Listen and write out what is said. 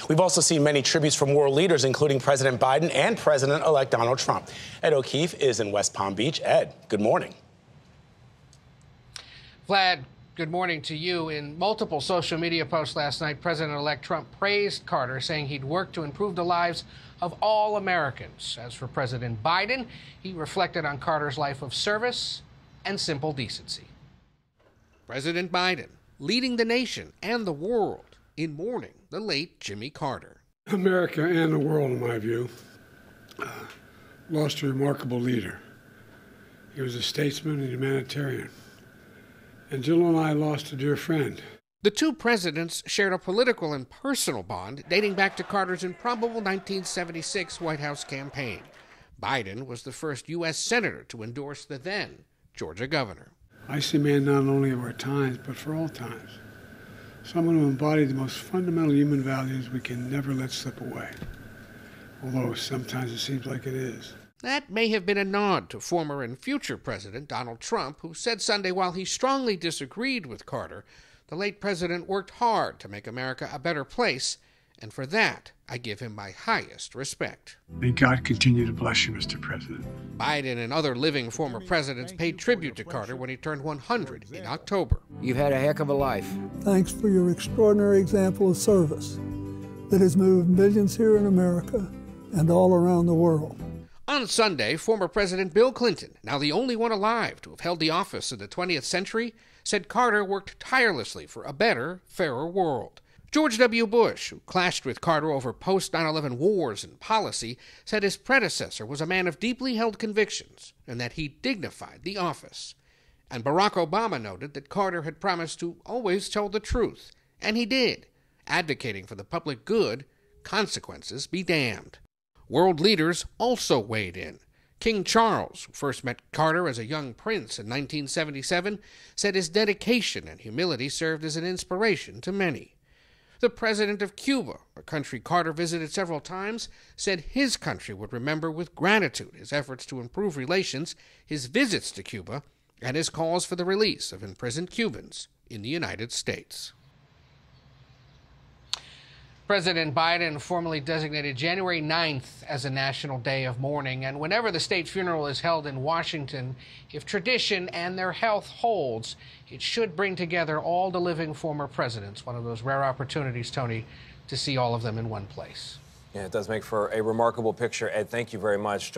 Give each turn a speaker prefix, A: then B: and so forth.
A: We've also seen many tributes from world leaders, including President Biden and President-elect Donald Trump. Ed O'Keefe is in West Palm Beach. Ed, good morning.
B: Vlad, good morning to you. In multiple social media posts last night, President-elect Trump praised Carter, saying he'd worked to improve the lives of all Americans. As for President Biden, he reflected on Carter's life of service and simple decency. President Biden leading the nation and the world in mourning the late Jimmy Carter.
C: America and the world, in my view, lost a remarkable leader. He was a statesman and humanitarian. And Jill and I lost a dear friend.
B: The two presidents shared a political and personal bond dating back to Carter's improbable 1976 White House campaign. Biden was the first U.S. senator to endorse the then Georgia governor.
C: I see a man not only of our times, but for all times. Someone who embodied the most fundamental human values we can never let slip away. Although sometimes it seems like it is.
B: That may have been a nod to former and future President Donald Trump, who said Sunday while he strongly disagreed with Carter, the late president worked hard to make America a better place, and for that, I give him my highest respect.
C: May God continue to bless you, Mr. President.
B: Biden and other living former presidents paid tribute to Carter when he turned 100 in October.
D: You've had a heck of a life.
E: Thanks for your extraordinary example of service that has moved millions here in America and all around the world.
B: On Sunday, former President Bill Clinton, now the only one alive to have held the office in the 20th century, said Carter worked tirelessly for a better, fairer world. George W. Bush, who clashed with Carter over post-9/11 wars and policy, said his predecessor was a man of deeply held convictions and that he dignified the office. And Barack Obama noted that Carter had promised to always tell the truth, and he did, advocating for the public good, consequences be damned. World leaders also weighed in. King Charles, who first met Carter as a young prince in 1977, said his dedication and humility served as an inspiration to many. The president of Cuba, a country Carter visited several times, said his country would remember with gratitude his efforts to improve relations, his visits to Cuba, and his calls for the release of imprisoned Cubans in the United States. President Biden formally designated January 9th as a national day of mourning, and whenever the state funeral is held in Washington, if tradition and their health holds, it should bring together all the living former presidents. One of those rare opportunities, Tony, to see all of them in one place.
F: Yeah, it does make for a remarkable picture. Ed, thank you very much.